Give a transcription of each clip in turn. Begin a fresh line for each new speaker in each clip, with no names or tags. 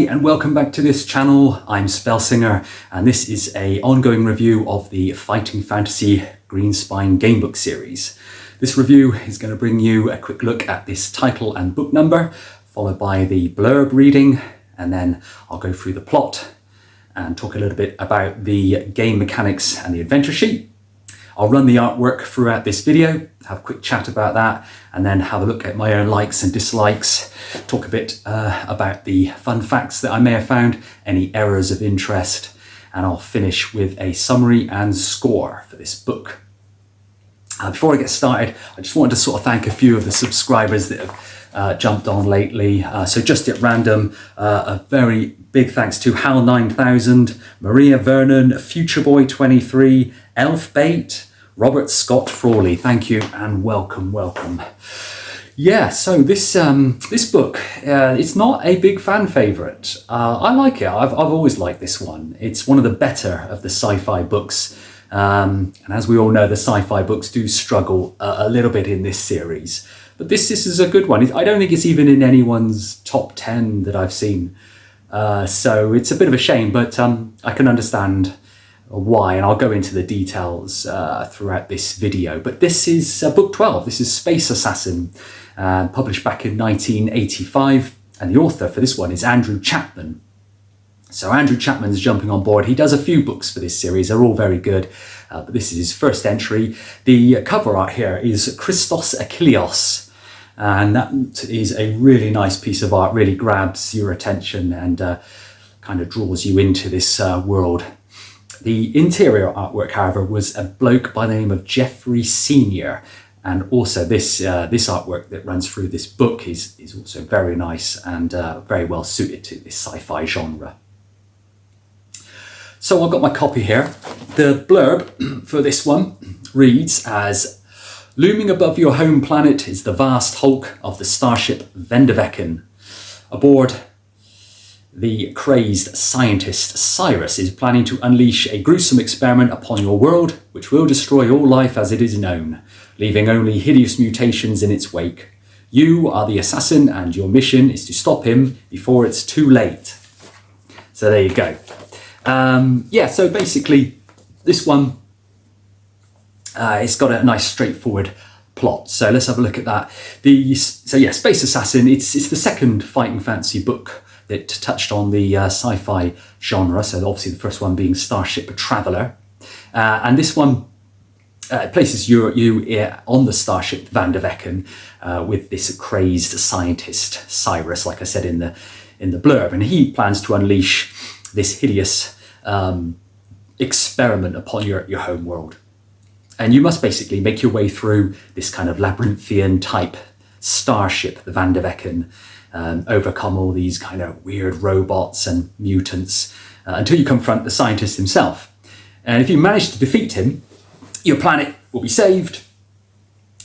and welcome back to this channel. I'm Spellsinger, and this is an ongoing review of the Fighting Fantasy Greenspine Gamebook series. This review is going to bring you a quick look at this title and book number, followed by the blurb reading, and then I'll go through the plot and talk a little bit about the game mechanics and the adventure sheet. I'll run the artwork throughout this video, have a quick chat about that, and then have a look at my own likes and dislikes, talk a bit about the fun facts that I may have found, any errors of interest, and I'll finish with a summary and score for this book. Before I get started, I just wanted to sort of thank a few of the subscribers that have jumped on lately. So just at random, a very big thanks to Hal9000, Maria Vernon, Futureboy23, Elfbait, Robert Scott Frawley. Thank you and welcome. Yeah, so this book, it's not a big fan favourite. I like it. I've always liked this one. It's one of the better of the sci-fi books. And as we all know, the sci-fi books do struggle a little bit in this series. But this is a good one. I don't think it's even in anyone's top 10 that I've seen. So it's a bit of a shame, but I can understand why, and I'll go into the details throughout this video. But this is book 12. This is Space Assassin, published back in 1985, and the author for this one is Andrew Chapman. So Andrew Chapman's jumping on board. He does a few books for this series. They're all very good, but this is his first entry. The cover art here is Christos Achilleos, and that is a really nice piece of art, really grabs your attention and kind of draws you into this world. The interior artwork, however, was a bloke by the name of Jeffrey Senior, and also this artwork that runs through this book is also very nice and very well suited to this sci-fi genre. So I've got my copy here. The blurb for this one reads as, "Looming above your home planet is the vast hulk of the starship Vandervecken. Aboard, the crazed scientist Cyrus is planning to unleash a gruesome experiment upon your world, which will destroy all life as it is known, leaving only hideous mutations in its wake. You are the assassin, and your mission is to stop him before it's too late." So there you go. Yeah, so basically this one, it's got a nice straightforward plot. So let's have a look at that. Space Assassin, it's the second fighting fantasy book that touched on the sci-fi genre. So obviously the first one being Starship Traveller. And this one places you on the starship Vandervecken with this crazed scientist Cyrus, like I said in the blurb, and he plans to unleash this hideous experiment upon your home world. And you must basically make your way through this kind of labyrinthian type starship, the Vandervecken, overcome all these kind of weird robots and mutants until you confront the scientist himself. And if you manage to defeat him, your planet will be saved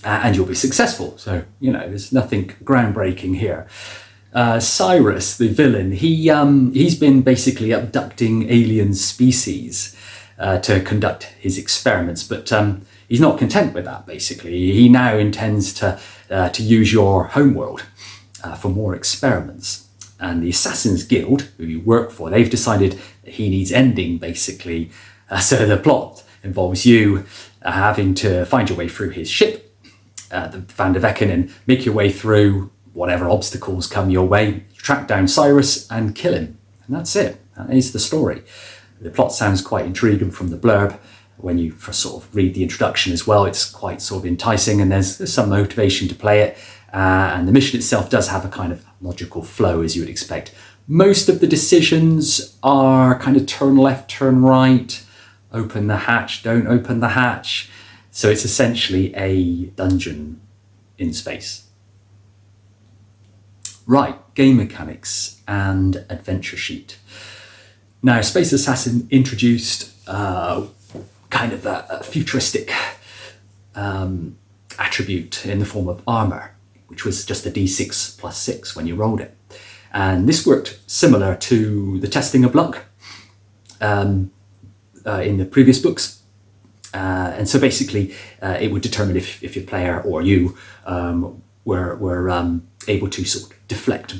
and you'll be successful. So, you know, there's nothing groundbreaking here. Cyrus, the villain, he's been basically abducting alien species to conduct his experiments, but he's not content with that. Basically, he now intends to use your homeworld for more experiments. And the Assassins Guild, who you work for, they've decided that he needs ending, basically. So the plot involves you having to find your way through his ship, the Vandervecken, and make your way through whatever obstacles come your way, track down Cyrus and kill him. And that's it. That is the story. The plot sounds quite intriguing from the blurb. When you first sort of read the introduction as well, it's quite sort of enticing, and there's some motivation to play it. And the mission itself does have a kind of logical flow, as you would expect. Most of the decisions are kind of turn left, turn right, open the hatch, don't open the hatch. So it's essentially a dungeon in space. Right, game mechanics and adventure sheet. Now, Space Assassin introduced kind of a futuristic attribute in the form of armor, which was just a d6 plus 6 when you rolled it. And this worked similar to the testing of luck in the previous books. And so basically, it would determine if your player or you were able to sort of deflect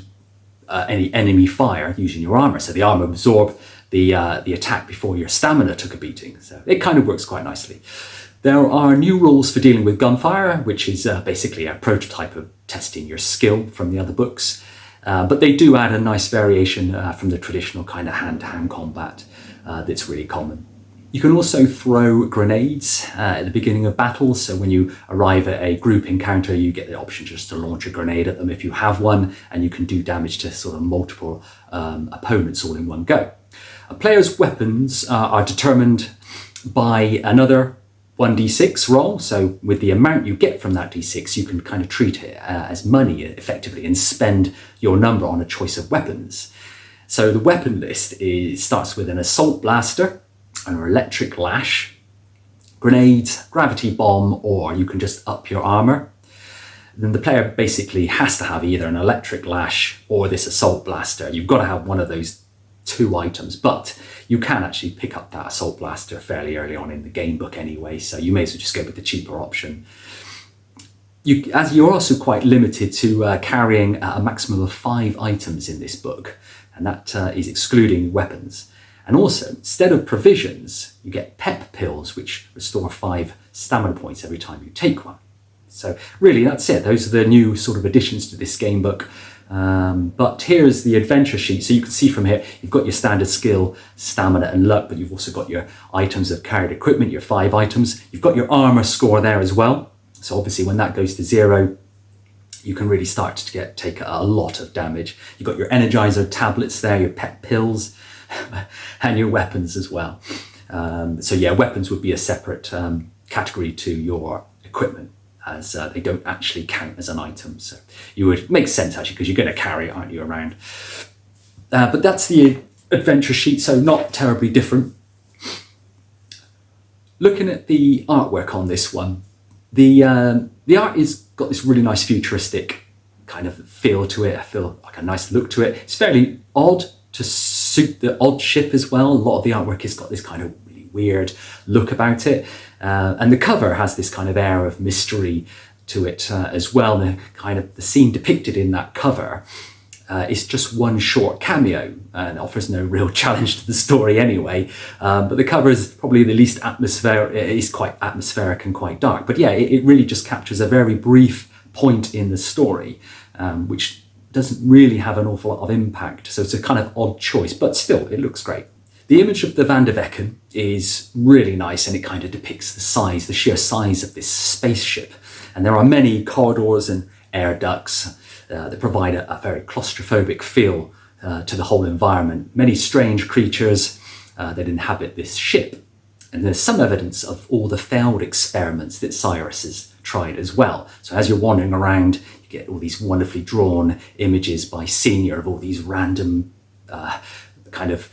any enemy fire using your armor. So the armor absorbed the attack before your stamina took a beating. So it kind of works quite nicely. There are new rules for dealing with gunfire, which is basically a prototype of testing your skill from the other books. But they do add a nice variation from the traditional kind of hand-to-hand combat that's really common. You can also throw grenades at the beginning of battles. So when you arrive at a group encounter, you get the option just to launch a grenade at them if you have one, and you can do damage to sort of multiple opponents all in one go. A player's weapons are determined by another 1d6 roll. So with the amount you get from that d6, you can kind of treat it as money effectively and spend your number on a choice of weapons. So the weapon list starts with an assault blaster, an electric lash, grenades, gravity bomb, or you can just up your armor. Then the player basically has to have either an electric lash or this assault blaster. You've got to have one of those two items, but you can actually pick up that assault blaster fairly early on in the game book anyway, so you may as well just go with the cheaper option. As you're also quite limited to carrying a maximum of 5 items in this book, and that is excluding weapons. And also, instead of provisions, you get pep pills, which restore 5 stamina points every time you take one. So really, that's it. Those are the new sort of additions to this game book. But here's the adventure sheet. So you can see from here, you've got your standard skill, stamina and luck, but you've also got your items of carried equipment, your 5 items. You've got your armor score there as well. So obviously when that goes to 0, you can really start to take a lot of damage. You've got your energizer tablets there, your pep pills, and your weapons as well. So yeah, weapons would be a separate category to your equipment, as they don't actually count as an item. So you would make sense actually, because you're going to carry it, aren't you, around. But that's the adventure sheet, so not terribly different. Looking at the artwork on this one, the art is got this really nice futuristic kind of feel to it. I feel like a nice look to it. It's fairly odd to suit the odd ship as well. A lot of the artwork has got this kind of really weird look about it. And the cover has this kind of air of mystery to it as well. The scene depicted in that cover is just one short cameo and offers no real challenge to the story anyway. But the cover is probably the least atmospheric. It is quite atmospheric and quite dark. But yeah, it really just captures a very brief point in the story, which doesn't really have an awful lot of impact. So it's a kind of odd choice, but still, it looks great. The image of the Vandervecken is really nice, and it kind of depicts the sheer size of this spaceship. And there are many corridors and air ducts that provide a very claustrophobic feel to the whole environment. Many strange creatures that inhabit this ship. And there's some evidence of all the failed experiments that Cyrus has tried as well. So as you're wandering around, you get all these wonderfully drawn images by Senior of all these random kind of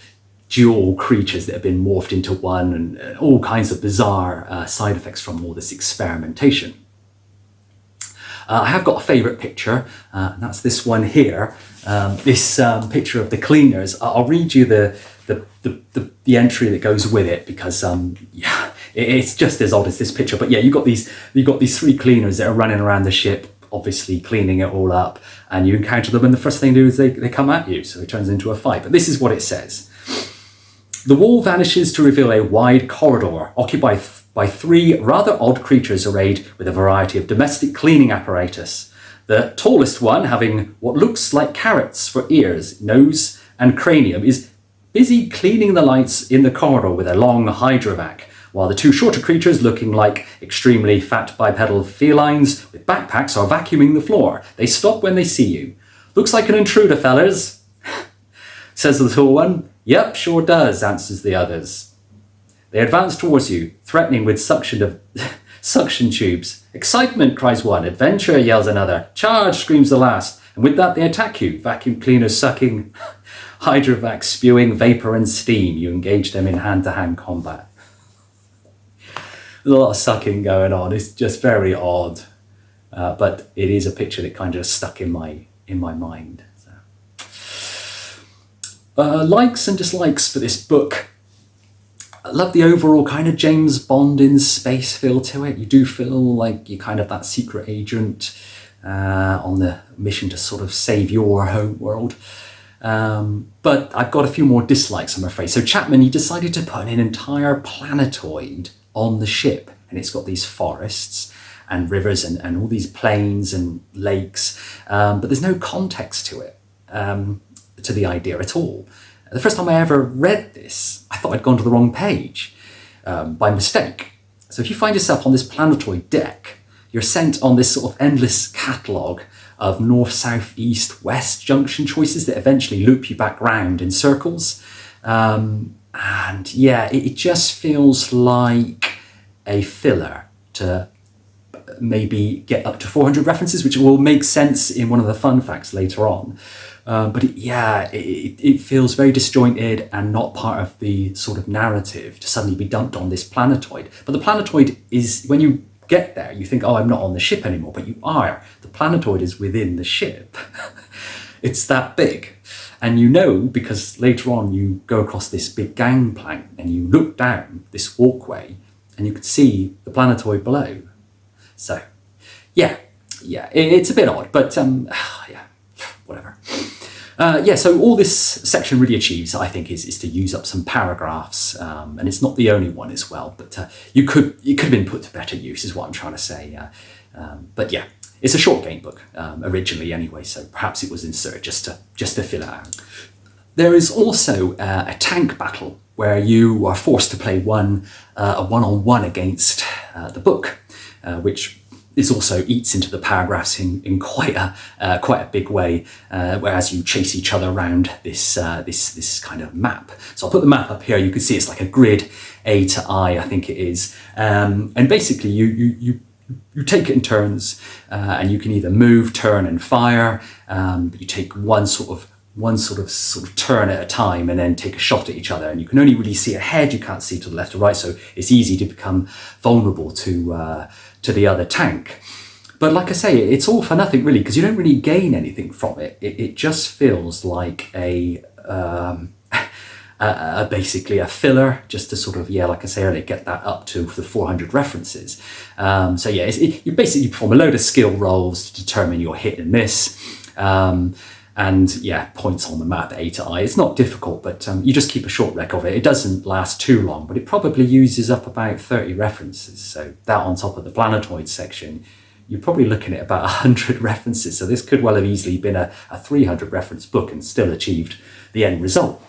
dual creatures that have been morphed into one, and all kinds of bizarre side effects from all this experimentation. I have got a favourite picture, and that's this one here. This picture of the cleaners. I'll read you the entry that goes with it, because yeah, it's just as odd as this picture. But yeah, you've got these 3 cleaners that are running around the ship, obviously cleaning it all up, and you encounter them, and the first thing they do is they come at you, so it turns into a fight. But this is what it says. The wall vanishes to reveal a wide corridor occupied by 3 rather odd creatures arrayed with a variety of domestic cleaning apparatus. The tallest one, having what looks like carrots for ears, nose and cranium, is busy cleaning the lights in the corridor with a long hydrovac, while the 2 shorter creatures, looking like extremely fat bipedal felines with backpacks, are vacuuming the floor. They stop when they see you. Looks like an intruder, fellas, says the tall one. Yep, sure does, answers the others. They advance towards you, threatening with suction tubes. Excitement, cries one. Adventure, yells another. Charge, screams the last. And with that, they attack you. Vacuum cleaners sucking, hydrovac spewing vapor and steam. You engage them in hand-to-hand combat. There's a lot of sucking going on. It's just very odd. But it is a picture that kind of stuck in my mind. Likes and dislikes for this book. I love the overall kind of James Bond in space feel to it. You do feel like you're kind of that secret agent on the mission to sort of save your home world. But I've got a few more dislikes, I'm afraid. So Chapman, he decided to put an entire planetoid on the ship, and it's got these forests and rivers and all these plains and lakes, but there's no context to it, to the idea at all. The first time I ever read this, I thought I'd gone to the wrong page by mistake. So if you find yourself on this planetoid deck, you're sent on this sort of endless catalogue of north, south, east, west junction choices that eventually loop you back round in circles. And yeah, it just feels like a filler to maybe get up to 400 references, which will make sense in one of the fun facts later on. But it feels very disjointed and not part of the sort of narrative to suddenly be dumped on this planetoid. But the planetoid is, when you get there, you think, oh, I'm not on the ship anymore, but you are. The planetoid is within the ship. It's that big. And you know, because later on you go across this big gangplank and you look down this walkway and you can see the planetoid below. So, yeah, it's a bit odd, but yeah, whatever. So all this section really achieves, I think, is to use up some paragraphs, and it's not the only one as well, but it could have been put to better use, is what I'm trying to say. But yeah, it's a short game book, originally anyway, so perhaps it was inserted just to fill it out. There is also a tank battle where you are forced to play a one-on-one against the book, which is also eats into the paragraphs in quite a big way, whereas you chase each other around this kind of map. So I'll put the map up here. You can see it's like a grid, A to I think it is, and basically you take it in turns, and you can either move, turn, and fire. But you take one sort of turn at a time, and then take a shot at each other. And you can only really see ahead. You can't see to the left or right, so it's easy to become vulnerable to the other tank. But like I say, it's all for nothing really, because you don't really gain anything from it. It just feels like basically a filler, just to sort of, like I say earlier, get that up to the 400 references. You basically perform a load of skill rolls to determine your hit and miss. And points on the map, A to I. It's not difficult, but you just keep a short record of it. It doesn't last too long, but it probably uses up about 30 references. So that on top of the planetoid section, you're probably looking at about 100 references. So this could well have easily been a 300 reference book and still achieved the end result.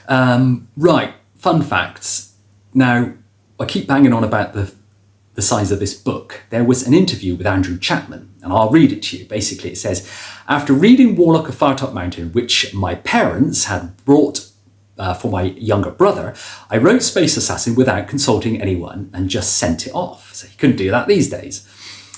Right, fun facts. Now, I keep banging on about the size of this book. There was an interview with Andrew Chapman, and I'll read it to you. Basically, it says, after reading Warlock of Firetop Mountain, which my parents had brought for my younger brother, I wrote Space Assassin without consulting anyone and just sent it off. So you couldn't do that these days.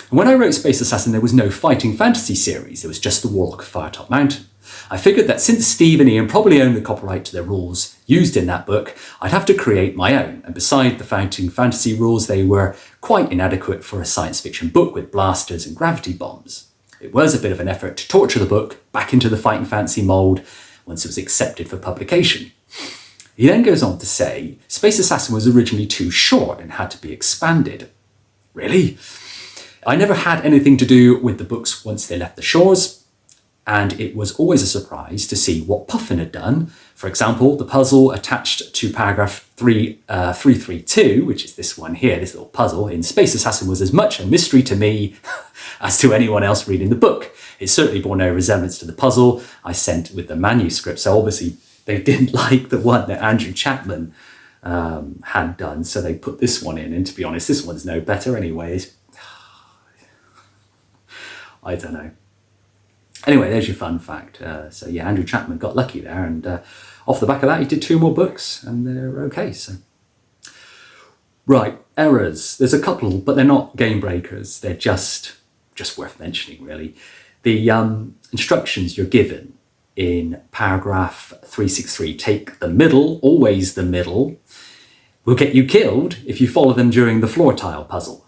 And when I wrote Space Assassin, there was no fighting fantasy series. There was just the Warlock of Firetop Mountain. I figured that since Steve and Ian probably own the copyright to the rules used in that book, I'd have to create my own. And beside the fighting fantasy rules, they were quite inadequate for a science fiction book with blasters and gravity bombs. It was a bit of an effort to torture the book back into the fighting fantasy mould once it was accepted for publication. He then goes on to say, Space Assassin was originally too short and had to be expanded. Really? I never had anything to do with the books once they left the shores, and it was always a surprise to see what Puffin had done. For example, the puzzle attached to paragraph 332, which is this one here, this little puzzle, in Space Assassin was as much a mystery to me as to anyone else reading the book. It certainly bore no resemblance to the puzzle I sent with the manuscript, so obviously they didn't like the one that Andrew Chapman had done, so they put this one in, and to be honest, this one's no better anyway. I don't know. Anyway, there's your fun fact. Andrew Chapman got lucky there, and off the back of that, he did 2 more books, and they're okay. So, right, errors. There's a couple, but they're not game breakers. They're just worth mentioning, really. The instructions you're given in paragraph 363, take the middle, always the middle, will get you killed if you follow them during the floor tile puzzle,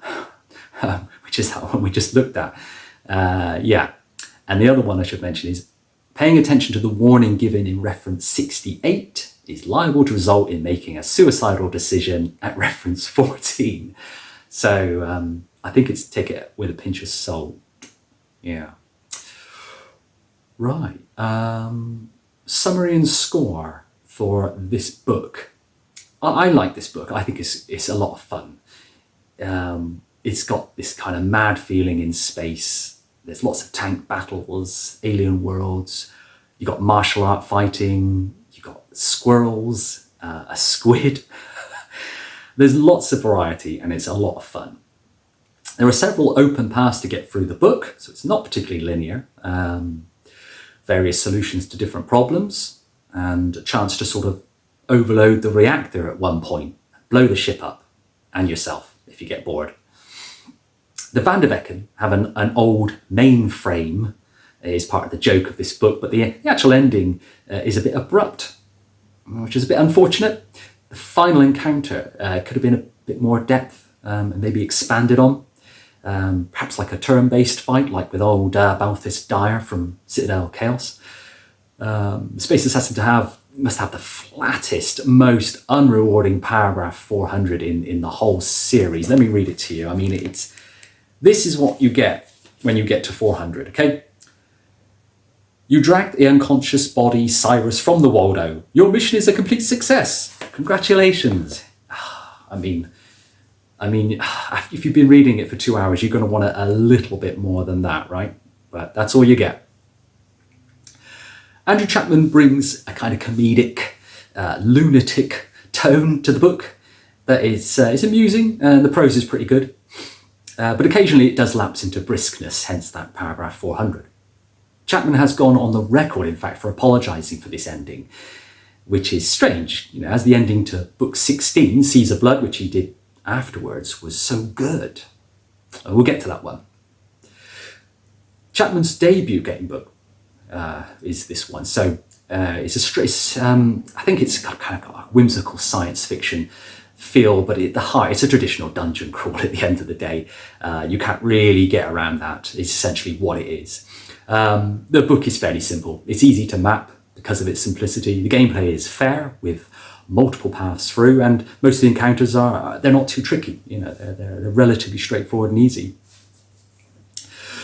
which is that one we just looked at. And the other one I should mention is paying attention to the warning given in reference 68 is liable to result in making a suicidal decision at reference 14. So I think it's take it with a pinch of salt. Yeah. Right. Summary and score for this book. I like this book. I think it's a lot of fun. It's got this kind of mad feeling in space. There's lots of tank battles, alien worlds. You got martial art fighting. You got squirrels, a squid. There's lots of variety, and it's a lot of fun. There are several open paths to get through the book, so it's not particularly linear. Various solutions to different problems, and a chance to sort of overload the reactor at one point, blow the ship up, and yourself if you get bored. The Vandervecken have an old mainframe, is part of the joke of this book, but the actual ending is a bit abrupt, which is a bit unfortunate. The final encounter could have been a bit more depth and maybe expanded on. Perhaps like a turn-based fight, like with old Balthus Dyer from Citadel Chaos. Space Assassin must have the flattest, most unrewarding paragraph 400 in the whole series. Let me read it to you. I mean, this is what you get when you get to 400, okay? You dragged the unconscious body Cyrus from the Waldo. Your mission is a complete success. Congratulations. I mean, if you've been reading it for 2 hours, you're going to want a little bit more than that, right? But that's all you get. Andrew Chapman brings a kind of comedic, lunatic tone to the book that is amusing, and the prose is pretty good. But occasionally it does lapse into briskness, hence that paragraph 400. Chapman has gone on the record, in fact, for apologising for this ending, which is strange, as the ending to book 16, Caesar Blood, which he did afterwards, was so good. We'll get to that one. Chapman's debut game book is this one. So I think it's got kind of a whimsical science fiction feel, but at the heart, it's a traditional dungeon crawl at the end of the day. You can't really get around that. It's essentially what it is. The book is fairly simple. It's easy to map because of its simplicity. The gameplay is fair with multiple paths through, and most of the encounters they're not too tricky. They're relatively straightforward and easy.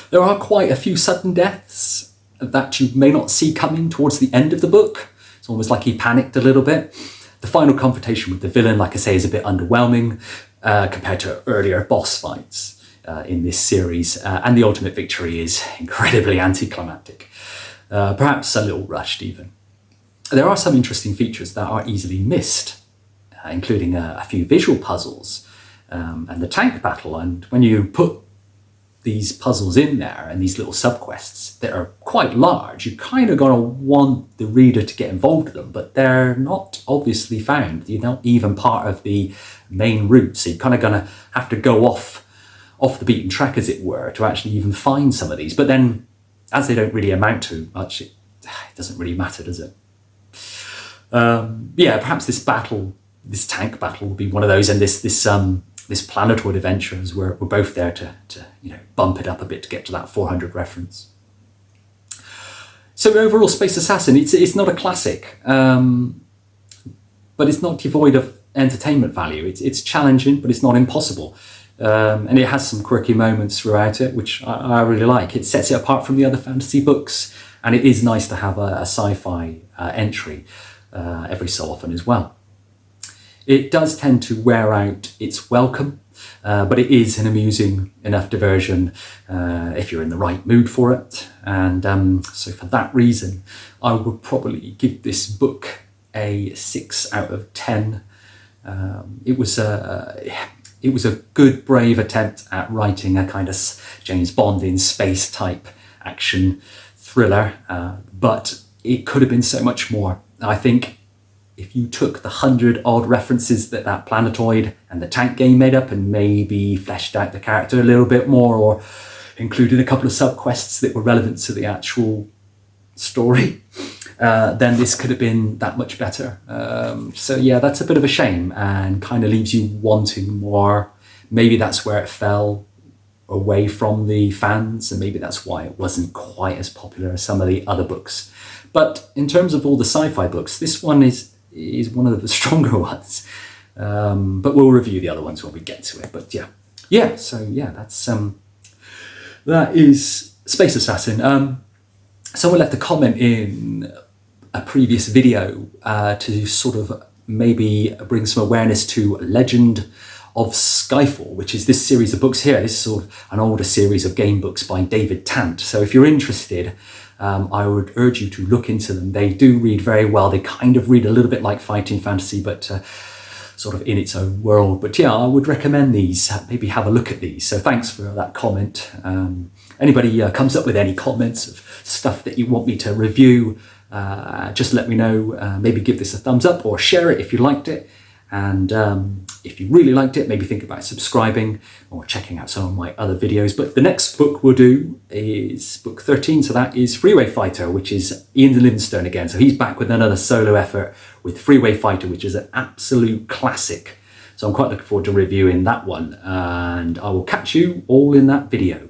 There are quite a few sudden deaths that you may not see coming towards the end of the book. It's almost like he panicked a little bit. The final confrontation with the villain, like I say, is a bit underwhelming compared to earlier boss fights in this series, and the ultimate victory is incredibly anticlimactic, perhaps a little rushed even. There are some interesting features that are easily missed, including a few visual puzzles and the tank battle. And when you put these puzzles in there and these little subquests that are quite large, you're kind of going to want the reader to get involved with them, but they're not obviously found. You're not even part of the main route, so you're kind of going to have to go off the beaten track, as it were, to actually even find some of these. But then, as they don't really amount to much, it doesn't really matter, does it? Perhaps this tank battle will be one of those, and this planetoid adventure, as we're both there to bump it up a bit to get to that 400 reference. So overall, Space Assassin, it's not a classic, but it's not devoid of entertainment value. It's challenging, but it's not impossible. And it has some quirky moments throughout it, which I really like. It sets it apart from the other fantasy books, and it is nice to have a sci-fi entry every so often as well. It does tend to wear out its welcome, but it is an amusing enough diversion if you're in the right mood for it. And so for that reason, I would probably give this book a 6 out of 10. It was a good, brave attempt at writing a kind of James Bond in space type action thriller, but it could have been so much more. I think if you took the 100-odd references that planetoid and the tank game made up and maybe fleshed out the character a little bit more, or included a couple of subquests that were relevant to the actual story, then this could have been that much better. So yeah, that's a bit of a shame and kind of leaves you wanting more. Maybe that's where it fell away from the fans, and maybe that's why it wasn't quite as popular as some of the other books. But in terms of all the sci-fi books, this one is one of the stronger ones. But we'll review the other ones when we get to it. But that is Space Assassin. Someone left a comment in a previous video to sort of maybe bring some awareness to Legend of Skyfall, which is this series of books here. This is sort of an older series of game books by David Tant. So if you're interested, I would urge you to look into them. They do read very well. They kind of read a little bit like fighting fantasy, but sort of in its own world. But yeah, I would recommend these. Maybe have a look at these. So thanks for that comment. Anybody comes up with any comments of stuff that you want me to review, just let me know. Maybe give this a thumbs up or share it if you liked it. And if you really liked it, maybe think about subscribing or checking out some of my other videos. But the next book we'll do is book 13. So that is Freeway Fighter, which is Ian Livingstone again. So he's back with another solo effort with Freeway Fighter, which is an absolute classic. So I'm quite looking forward to reviewing that one. And I will catch you all in that video.